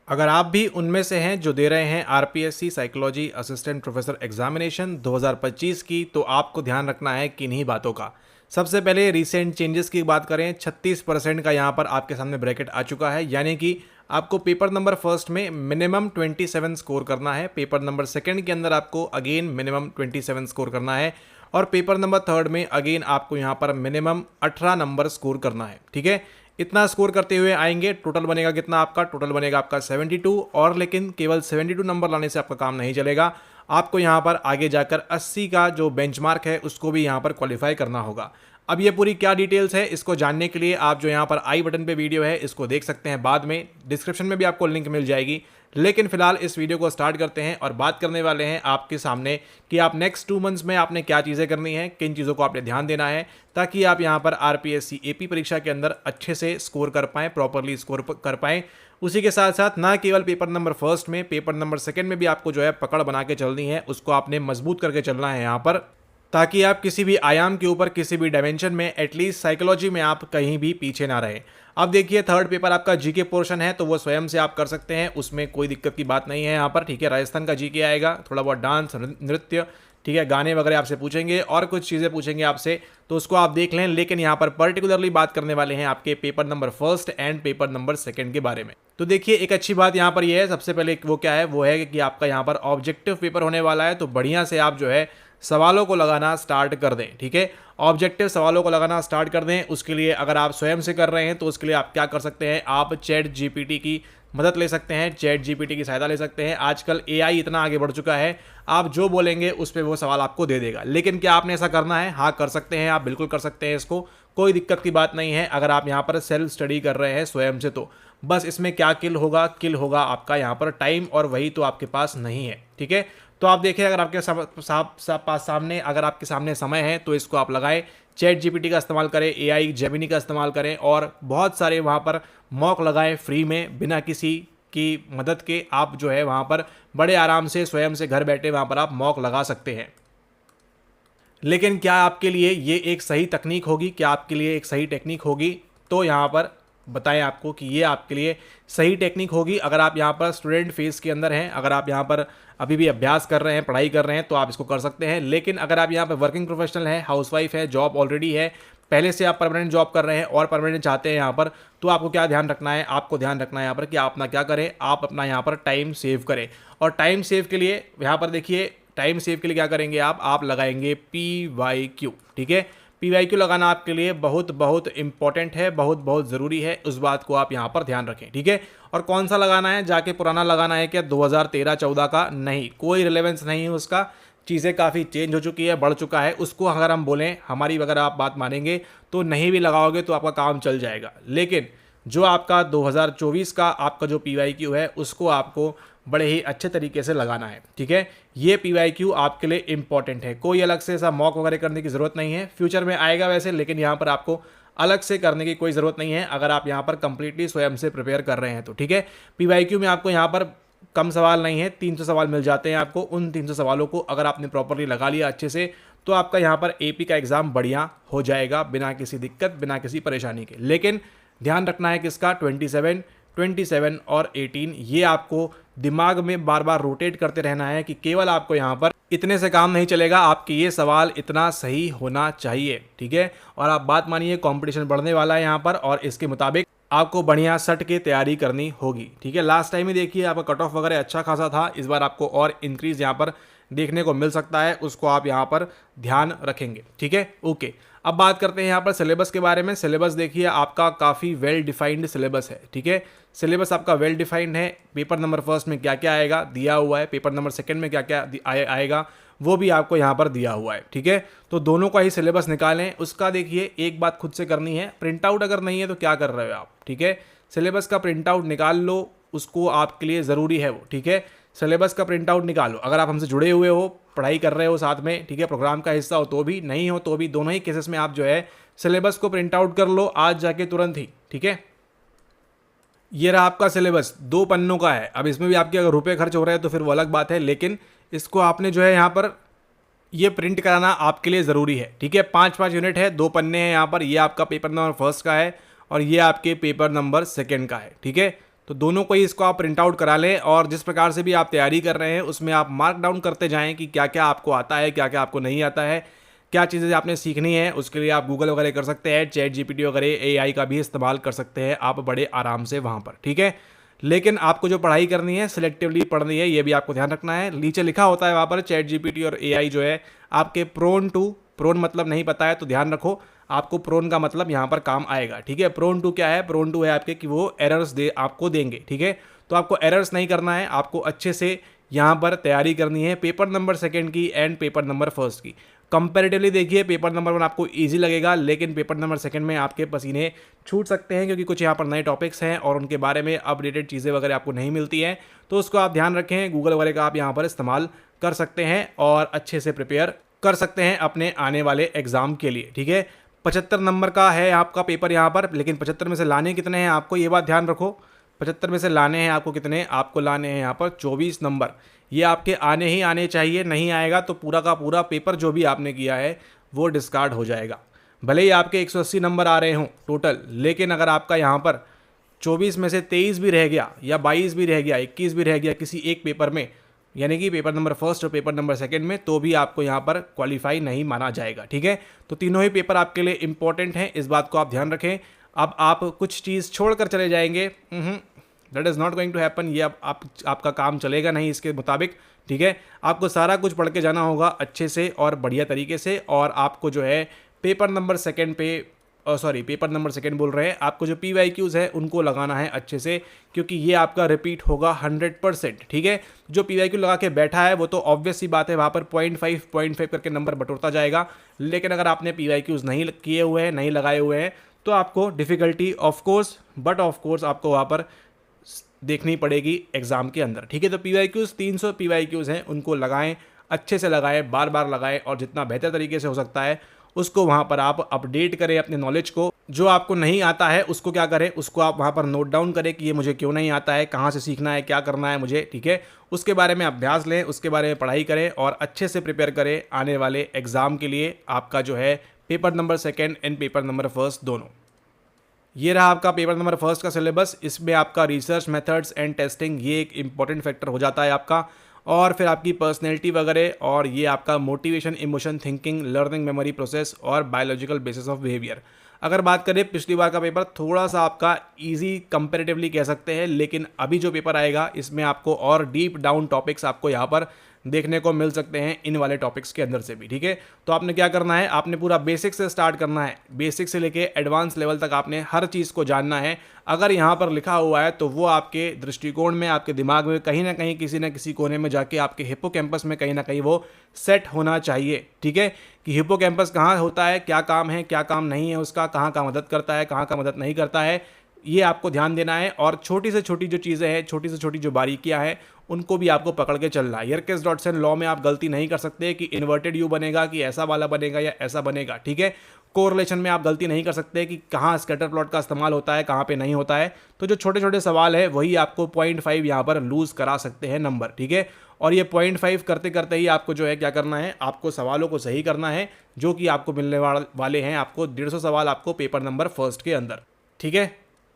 अगर आप भी उनमें से हैं जो दे रहे हैं RPSC psychology assistant professor examination 2025 की, तो आपको ध्यान रखना है किन्हीं बातों का। सबसे पहले रीसेंट चेंजेस की बात करें, 36% का यहाँ पर आपके सामने ब्रैकेट आ चुका है, यानी कि आपको पेपर नंबर फर्स्ट में मिनिमम 27 स्कोर करना है, पेपर नंबर सेकंड के अंदर आपको अगेन मिनिमम 27 स्कोर करना है, और पेपर नंबर थर्ड में अगेन आपको यहाँ पर मिनिमम 18 नंबर स्कोर करना है। ठीक है, इतना स्कोर करते हुए आएंगे, टोटल बनेगा कितना आपका? टोटल बनेगा आपका 72। और लेकिन केवल 72 नंबर लाने से आपका काम नहीं चलेगा, आपको यहाँ पर आगे जाकर 80 का जो बेंचमार्क है उसको भी यहाँ पर क्वालिफाई करना होगा। अब ये पूरी क्या डिटेल्स है, इसको जानने के लिए आप जो यहाँ पर आई बटन पे वीडियो है इसको देख सकते हैं, बाद में डिस्क्रिप्शन में भी आपको लिंक मिल जाएगी। लेकिन फिलहाल इस वीडियो को स्टार्ट करते हैं और बात करने वाले हैं आपके सामने कि आप नेक्स्ट 2 मंथ्स में आपने क्या चीज़ें करनी है, किन चीज़ों को आपने ध्यान देना है, ताकि आप यहाँ पर आरपीएससी एपी परीक्षा के अंदर अच्छे से स्कोर कर पाएँ, प्रॉपरली स्कोर कर पाएँ। उसी के साथ साथ ना केवल पेपर नंबर फर्स्ट में, पेपर नंबर सेकंड में भी आपको जो है पकड़ बना के चलनी है, उसको आपने मजबूत करके चलना है यहाँ पर, ताकि आप किसी भी आयाम के ऊपर, किसी भी डायमेंशन में, एटलीस्ट साइकोलॉजी में आप कहीं भी पीछे ना रहे। अब देखिए, थर्ड पेपर आपका जीके पोर्शन है, तो वो स्वयं से आप कर सकते हैं, उसमें कोई दिक्कत की बात नहीं है यहाँ पर। ठीक है, राजस्थान का जीके आएगा, थोड़ा बहुत डांस, नृत्य, ठीक है, गाने वगैरह आपसे पूछेंगे और कुछ चीज़ें पूछेंगे आपसे, तो उसको आप देख लें। लेकिन यहाँ पर पर्टिकुलरली बात करने वाले हैं आपके paper number first and paper number second के बारे में। तो देखिए, एक अच्छी बात यहाँ पर यह है, सबसे पहले वो क्या है, वो है कि आपका यहाँ पर ऑब्जेक्टिव पेपर होने वाला है, तो बढ़िया से आप जो है सवालों को लगाना स्टार्ट कर दें। ठीक है, ऑब्जेक्टिव सवालों को लगाना स्टार्ट कर दें। उसके लिए अगर आप स्वयं से कर रहे हैं तो उसके लिए आप क्या कर सकते हैं, आप चैट जीपीटी की मदद ले सकते हैं, चैट जीपीटी की सहायता ले सकते हैं। आजकल एआई इतना आगे बढ़ चुका है, आप जो बोलेंगे उस पर वो सवाल आपको दे देगा। लेकिन क्या आपने ऐसा करना है? हाँ, कर सकते हैं, आप बिल्कुल कर सकते हैं, इसको कोई दिक्कत की बात नहीं है अगर आप यहाँ पर सेल्फ स्टडी कर रहे हैं स्वयं से। तो बस इसमें क्या किल होगा आपका यहाँ पर टाइम, और वही तो आपके पास नहीं है। ठीक है, तो आप देखिए, अगर आपके सामने समय है तो इसको आप लगाएं, चैट जीपीटी का इस्तेमाल करें, एआई जेमिनी का इस्तेमाल करें, और बहुत सारे वहाँ पर मॉक लगाएं फ्री में, बिना किसी की मदद के। आप जो है वहाँ पर बड़े आराम से स्वयं से घर बैठे वहाँ पर आप मॉक लगा सकते हैं। लेकिन क्या आपके लिए ये एक सही तकनीक होगी? क्या आपके लिए एक सही टेक्निक होगी? तो यहाँ पर बताएं आपको कि ये आपके लिए सही टेक्निक होगी। अगर आप यहाँ पर स्टूडेंट फेज के अंदर हैं, अगर आप यहाँ पर अभी भी अभ्यास कर रहे हैं, पढ़ाई कर रहे हैं, तो आप इसको कर सकते हैं। लेकिन अगर आप यहाँ पर वर्किंग प्रोफेशनल है, हाउसवाइफ है, जॉब ऑलरेडी है, पहले से आप परमानेंट जॉब कर रहे हैं और परमानेंट चाहते हैं यहाँ पर, तो आपको क्या ध्यान रखना है? आपको ध्यान रखना है यहाँ पर कि आप अपना क्या करें, आप अपना यहाँ पर टाइम सेव करें। और टाइम सेव के लिए यहाँ पर देखिए, टाइम सेव के लिए क्या करेंगे आप लगाएंगे PYQ। ठीक है, PYQ लगाना आपके लिए बहुत बहुत इंपॉर्टेंट है, बहुत बहुत ज़रूरी है, उस बात को आप यहाँ पर ध्यान रखें। ठीक है, और कौन सा लगाना है? जाके पुराना लगाना है क्या 2013-14 का? नहीं, कोई रिलेवेंस नहीं है उसका, चीज़ें काफ़ी चेंज हो चुकी है, बढ़ चुका है। उसको अगर हम बोलें, हमारी अगर आप बात मानेंगे तो नहीं भी लगाओगे तो आपका काम चल जाएगा। लेकिन जो आपका 2024 का आपका जो PYQ है, उसको आपको बड़े ही अच्छे तरीके से लगाना है। ठीक है, ये PYQ आपके लिए इंपॉर्टेंट है, कोई अलग से ऐसा मॉक वगैरह करने की ज़रूरत नहीं है। फ्यूचर में आएगा वैसे, लेकिन यहाँ पर आपको अलग से करने की कोई ज़रूरत नहीं है अगर आप यहाँ पर कंप्लीटली स्वयं से प्रिपेयर कर रहे हैं तो। ठीक है, PYQ में आपको यहाँ पर कम सवाल नहीं है, 300 सवाल मिल जाते हैं आपको। उन 300 सवालों को अगर आपने प्रॉपरली लगा लिया अच्छे से, तो आपका यहाँ पर AP का एग्ज़ाम बढ़िया हो जाएगा, बिना किसी दिक्कत, बिना किसी परेशानी के। लेकिन ध्यान रखना है किसका? 27 और 18, ये आपको दिमाग में बार बार रोटेट करते रहना है कि केवल आपको यहाँ पर इतने से काम नहीं चलेगा, आपके ये सवाल इतना सही होना चाहिए। ठीक है, और आप बात मानिए, कंपटीशन बढ़ने वाला है यहाँ पर, और इसके मुताबिक आपको बढ़िया सट के तैयारी करनी होगी। ठीक है, लास्ट टाइम ही देखिए आपका कट ऑफ वगैरह अच्छा खासा था, इस बार आपको और इंक्रीज यहाँ पर देखने को मिल सकता है, उसको आप यहाँ पर ध्यान रखेंगे। ठीक है, ओके। अब बात करते हैं यहाँ पर सिलेबस के बारे में। सिलेबस देखिए, आपका काफ़ी वेल डिफाइंड सिलेबस है। ठीक है, सिलेबस आपका वेल डिफाइंड है। पेपर नंबर फर्स्ट में क्या क्या आएगा दिया हुआ है, पेपर नंबर सेकंड में क्या क्या आएगा वो भी आपको यहाँ पर दिया हुआ है। ठीक है, तो दोनों का ही सिलेबस निकालें। उसका देखिए, एक बात खुद से करनी है, प्रिंट आउट अगर नहीं है तो क्या कर रहे हो आप? ठीक है, सिलेबस का प्रिंट आउट निकाल लो, उसको आपके लिए ज़रूरी है वो। ठीक है, सिलेबस का प्रिंट आउट निकालो। अगर आप हमसे जुड़े हुए हो, पढ़ाई कर रहे हो साथ में, ठीक है, प्रोग्राम का हिस्सा हो तो भी, नहीं हो तो भी, दोनों ही केसेस में आप जो है सिलेबस को प्रिंट आउट कर लो आज जाके तुरंत ही। ठीक है, ये रहा आपका सिलेबस, 2 पन्नों का है। अब इसमें भी आपके अगर रुपए खर्च हो रहे हैं तो फिर वो अलग बात है, लेकिन इसको आपने जो है यहाँ पर ये प्रिंट कराना आपके लिए ज़रूरी है। ठीक है, 5-5 यूनिट है, 2 पन्ने हैं यहाँ पर। ये आपका पेपर नंबर फर्स्ट का है और ये आपके पेपर नंबर सेकंड का है। ठीक है, तो दोनों को ही इसको आप प्रिंट आउट करा लें और जिस प्रकार से भी आप तैयारी कर रहे हैं उसमें आप मार्क डाउन करते जाएं कि क्या क्या आपको आता है, क्या क्या आपको नहीं आता है, क्या चीज़ें आपने सीखनी है। उसके लिए आप गूगल वगैरह कर सकते हैं, चैट जीपीटी वगैरह एआई का भी इस्तेमाल कर सकते हैं आप बड़े आराम से वहाँ पर, ठीक है। लेकिन आपको जो पढ़ाई करनी है सिलेक्टिवली पढ़नी है, ये भी आपको ध्यान रखना है। नीचे लिखा होता है वहाँ पर चैट जीपीटी और एआई जो है आपके प्रोन मतलब नहीं पता है तो ध्यान रखो, आपको प्रोन का मतलब यहाँ पर काम आएगा, ठीक है। प्रोन टू क्या है? प्रोन टू है आपके कि वो एरर्स आपको देंगे, ठीक है। तो आपको एरर्स नहीं करना है, आपको अच्छे से यहाँ पर तैयारी करनी है पेपर नंबर 2 की एंड पेपर नंबर 1 की। कंपैरेटिवली देखिए पेपर नंबर 1 आपको इजी लगेगा, लेकिन पेपर नंबर 2 में आपके पसीने छूट सकते हैं क्योंकि कुछ यहाँ पर नए टॉपिक्स हैं और उनके बारे में अपडेटेड चीज़ें वगैरह आपको नहीं मिलती हैं। तो उसको आप ध्यान रखें, गूगल वगैरह का आप यहाँ पर इस्तेमाल कर सकते हैं और अच्छे से प्रिपेयर कर सकते हैं अपने आने वाले एग्जाम के लिए, ठीक है। 75 नंबर का है आपका पेपर यहाँ पर, लेकिन 75 में से लाने कितने हैं आपको ये बात ध्यान रखो। 75 में से लाने हैं आपको कितने? आपको लाने हैं यहाँ पर 24 नंबर। ये आपके आने ही आने चाहिए, नहीं आएगा तो पूरा का पूरा पेपर जो भी आपने किया है वो डिस्कार्ड हो जाएगा। भले ही आपके 180 नंबर आ रहे हों टोटल, लेकिन अगर आपका यहाँ पर 24 में से 23 भी रह गया या 22 भी रह गया, 21 भी रह गया किसी एक पेपर में, यानी कि पेपर नंबर 1 और पेपर नंबर 2 में, तो भी आपको यहाँ पर क्वालिफाई नहीं माना जाएगा, ठीक है। तो तीनों ही पेपर आपके लिए इंपॉर्टेंट हैं, इस बात को आप ध्यान रखें। अब आप कुछ चीज़ छोड़कर चले जाएंगे, that is not going to happen. ये आपका काम चलेगा नहीं इसके मुताबिक, ठीक है। आपको सारा कुछ पढ़ के जाना होगा अच्छे से और बढ़िया तरीके से, और आपको जो है पेपर नंबर 2 पे पेपर नंबर 2 बोल रहे हैं, आपको जो PYQs है उनको लगाना है अच्छे से, क्योंकि ये आपका रिपीट होगा 100%, ठीक है। जो PYQ लगा के बैठा है वो तो ऑब्वियस सी बात है वहाँ पर 0.5 करके नंबर बटोरता जाएगा, लेकिन अगर आपने PYQs नहीं किए हुए हैं, नहीं लगाए हुए हैं, तो आपको डिफ़िकल्टी ऑफ कोर्स आपको वहाँ पर देखनी पड़ेगी एग्जाम के अंदर, ठीक है। तो PYQs 300 PYQs हैं, उनको लगाएं, अच्छे से लगाएं, बार बार लगाएं और जितना बेहतर तरीके से हो सकता है उसको वहाँ पर आप अपडेट करें अपने नॉलेज को। जो आपको नहीं आता है उसको क्या करें, उसको आप वहाँ पर नोट डाउन करें कि ये मुझे क्यों नहीं आता है, कहाँ से सीखना है, क्या करना है मुझे, ठीक है। उसके बारे में अभ्यास लें, उसके बारे में पढ़ाई करें और अच्छे से प्रिपेयर करें आने वाले एग्ज़ाम के लिए। आपका जो है paper number 2 and paper number 1 दोनों। ये रहा आपका पेपर नंबर 1 का सिलेबस। इसमें आपका रिसर्च मेथड्स एंड टेस्टिंग ये एक इंपॉर्टेंट फैक्टर हो जाता है आपका, और फिर आपकी पर्सनैलिटी वगैरह, और ये आपका motivation, emotion, thinking, learning, memory process और बायोलॉजिकल बेसिस ऑफ बिहेवियर। अगर बात करें पिछली बार का पेपर थोड़ा सा आपका इजी कंपैरेटिवली कह सकते हैं, लेकिन अभी जो पेपर आएगा इसमें आपको और डीप डाउन टॉपिक्स आपको यहाँ पर देखने को मिल सकते हैं इन वाले टॉपिक्स के अंदर से भी, ठीक है। तो आपने क्या करना है, आपने पूरा बेसिक से स्टार्ट करना है, बेसिक से लेके एडवांस लेवल तक आपने हर चीज़ को जानना है। अगर यहाँ पर लिखा हुआ है तो वो आपके दृष्टिकोण में, आपके दिमाग में कहीं ना कहीं किसी न किसी कोने में जाके आपके हिप्पोकैम्पस में कहीं ना कहीं वो सेट होना चाहिए, ठीक है। कि हिप्पोकैम्पस कहाँ होता है, क्या काम है, क्या काम नहीं है उसका, कहाँ का मदद करता है, कहाँ का मदद नहीं करता है, ये आपको ध्यान देना है। और छोटी से छोटी जो चीज़ें हैं, छोटी से छोटी जो बारीकियां हैं, उनको भी आपको पकड़ के चलना है। यर्केस डॉटसन लॉ में आप गलती नहीं कर सकते कि इन्वर्टेड यू बनेगा, कि ऐसा वाला बनेगा या ऐसा बनेगा, ठीक है। कोरिलेशन में आप गलती नहीं कर सकते कि कहाँ स्कैटर प्लॉट का इस्तेमाल होता है, कहाँ पे नहीं होता है। तो जो छोटे छोटे सवाल है वही आपको 0.5 यहाँ पर लूज़ करा सकते हैं नंबर, ठीक है। और ये 0.5 करते करते ही आपको जो है क्या करना है, आपको सवालों को सही करना है, जो कि आपको मिलने वाले हैं आपको 150 सवाल आपको पेपर नंबर 1 के अंदर, ठीक है।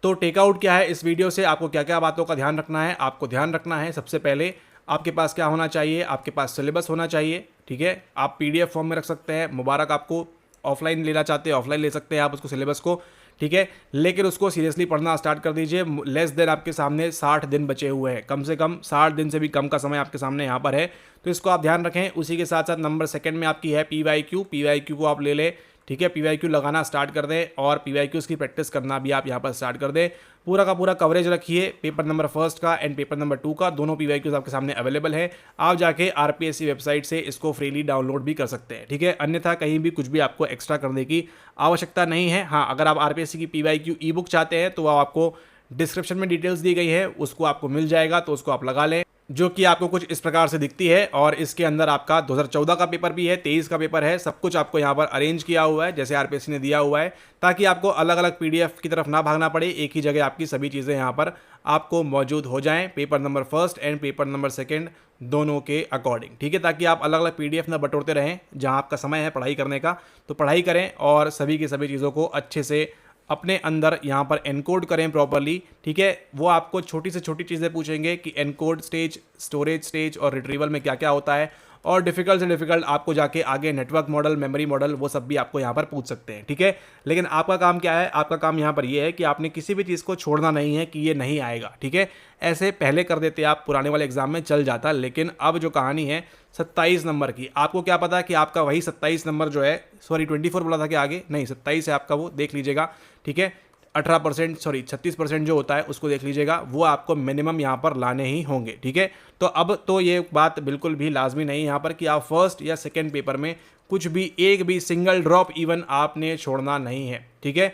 तो टेकआउट क्या है इस वीडियो से, आपको क्या क्या बातों का ध्यान रखना है। आपको ध्यान रखना है सबसे पहले आपके पास क्या होना चाहिए, आपके पास सिलेबस होना चाहिए, ठीक है। आप PDF फॉर्म में रख सकते हैं, मुबारक आपको। ऑफलाइन लेना चाहते हैं ऑफलाइन ले सकते हैं आप उसको, सिलेबस को, ठीक है। लेकिन उसको सीरियसली पढ़ना स्टार्ट कर दीजिए। लेस देन आपके सामने 60 दिन बचे हुए हैं, कम से कम 60 दिन से भी कम का समय आपके सामने यहाँ पर है, तो इसको आप ध्यान रखें। उसी के साथ साथ नंबर 2 में आपकी है PYQ को आप ले लें, ठीक है। PYQ लगाना स्टार्ट कर दें और PYQs की प्रैक्टिस करना भी आप यहाँ पर स्टार्ट कर दें। पूरा का पूरा कवरेज रखिए पेपर नंबर 1 का एंड पेपर नंबर 2 का, दोनों PYQs आपके सामने अवेलेबल है। आप जाके RPSC वेबसाइट से इसको फ्रीली डाउनलोड भी कर सकते हैं, ठीक है। अन्यथा कहीं भी कुछ भी आपको एक्स्ट्रा करने की आवश्यकता नहीं है। हाँ, अगर आप RPSC की PYQ ई बुक चाहते हैं तो आपको डिस्क्रिप्शन में डिटेल्स दी गई है, उसको आपको मिल जाएगा, तो उसको आप लगा लें, जो कि आपको कुछ इस प्रकार से दिखती है। और इसके अंदर आपका 2014 का पेपर भी है, 23 का पेपर है, सब कुछ आपको यहाँ पर अरेंज किया हुआ है जैसे RPSC ने दिया हुआ है, ताकि आपको अलग अलग PDF की तरफ ना भागना पड़े, एक ही जगह आपकी सभी चीज़ें यहाँ पर आपको मौजूद हो जाएं, paper number 1 and paper number 2 दोनों के अकॉर्डिंग, ठीक है। ताकि आप अलग अलग PDF ना बटोरते रहें, जहाँ आपका समय है पढ़ाई करने का तो पढ़ाई करें और सभी की सभी चीज़ों को अच्छे से अपने अंदर यहाँ पर एनकोड करें प्रॉपरली, ठीक है। वो आपको छोटी से छोटी चीज़ें पूछेंगे कि एनकोड स्टेज, स्टोरेज स्टेज और रिट्रीवल में क्या क्या होता है, और डिफिकल्ट से डिफिकल्ट आपको जाके आगे नेटवर्क मॉडल, मेमोरी मॉडल, वो सब भी आपको यहाँ पर पूछ सकते हैं, ठीक है। लेकिन आपका काम क्या है, आपका काम यहाँ पर ये है कि आपने किसी भी चीज़ को छोड़ना नहीं है कि ये नहीं आएगा, ठीक है। ऐसे पहले कर देते आप पुराने वाले एग्जाम में चल जाता, लेकिन अब जो कहानी है 27 नंबर की, आपको क्या पता कि आपका वही 27 नंबर जो है, सॉरी 24 बोला था कि आगे नहीं, 27 है आपका, वो देख लीजिएगा, ठीक है। 18% सॉरी 36% जो होता है उसको देख लीजिएगा, वो आपको मिनिमम यहाँ पर लाने ही होंगे, ठीक है। तो अब तो ये बात बिल्कुल भी लाजमी नहीं यहाँ पर कि आप फर्स्ट या सेकेंड पेपर में कुछ भी, एक भी सिंगल ड्रॉप इवन आपने छोड़ना नहीं है, ठीक है।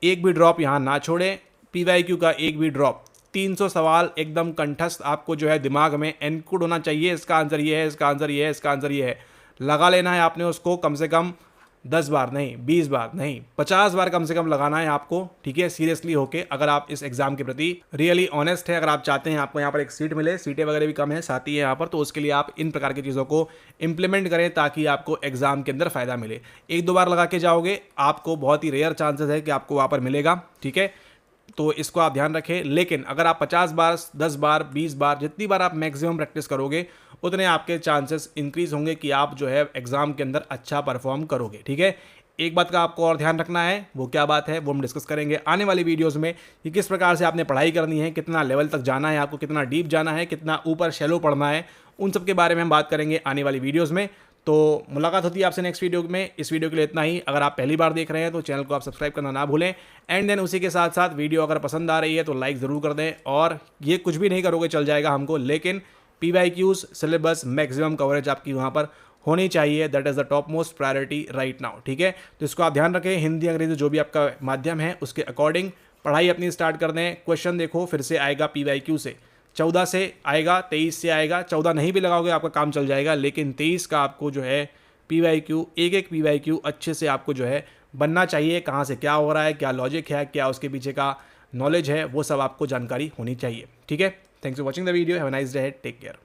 एक भी ड्रॉप यहाँ ना छोड़े, पीवाईक्यू का एक भी ड्रॉप, 300 सवाल एकदम कंठस्थ आपको जो है दिमाग में एनकोड होना चाहिए, इसका आंसर ये है, इसका आंसर ये है, इसका आंसर ये है, लगा लेना है आपने उसको कम से कम 10 बार नहीं, 20 बार नहीं, 50 बार कम से कम लगाना है आपको, ठीक है, सीरियसली होके। अगर आप इस एग्जाम के प्रति रियली ऑनेस्ट है, अगर आप चाहते हैं आपको यहाँ पर एक सीट मिले, सीटें वगैरह भी कम है साथ ही है यहाँ पर, तो उसके लिए आप इन प्रकार की चीज़ों को इंप्लीमेंट करें ताकि आपको एग्जाम के अंदर फायदा मिले। एक दो बार लगा के जाओगे, आपको बहुत ही रेयर चांसेस है कि आपको वहाँ पर मिलेगा, ठीक है। तो इसको आप ध्यान रखें। लेकिन अगर आप 50 बार, 10 बार, 20 बार, जितनी बार आप मैक्सिमम प्रैक्टिस करोगे, उतने आपके चांसेस इंक्रीज होंगे कि आप जो है एग्जाम के अंदर अच्छा परफॉर्म करोगे, ठीक है। एक बात का आपको और ध्यान रखना है, वो क्या बात है वो हम डिस्कस करेंगे आने वाली वीडियोस में, कि किस प्रकार से आपने पढ़ाई करनी है, कितना लेवल तक जाना है आपको, कितना डीप जाना है, कितना ऊपर शैलो पढ़ना है, उन सब के बारे में हम बात करेंगे आने वाली वीडियोज़ में। तो मुलाकात होती है आपसे नेक्स्ट वीडियो में। इस वीडियो के लिए इतना ही। अगर आप पहली बार देख रहे हैं तो चैनल को आप सब्सक्राइब करना ना भूलें, एंड देन उसी के साथ साथ वीडियो अगर पसंद आ रही है तो लाइक ज़रूर कर दें। और ये कुछ भी नहीं करोगे चल जाएगा हमको, लेकिन PYQs सिलेबस मैक्सिमम कवरेज आपकी वहाँ पर होनी चाहिए, that is the top most priority right now, ठीक है। तो इसको आप ध्यान रखें, हिंदी अंग्रेजी जो भी आपका माध्यम है उसके अकॉर्डिंग पढ़ाई अपनी स्टार्ट कर दें। क्वेश्चन देखो फिर से आएगा PYQ से, 14 से आएगा, 23 से आएगा, 14 नहीं भी लगाओगे आपका काम चल जाएगा, लेकिन 23 का आपको जो है PYQ, एक PYQ अच्छे से आपको जो है बनना चाहिए, कहाँ से क्या हो रहा है, क्या लॉजिक है, क्या उसके पीछे का नॉलेज है, वो सब आपको जानकारी होनी चाहिए, ठीक है। Thanks for watching the video, have a nice day, take care.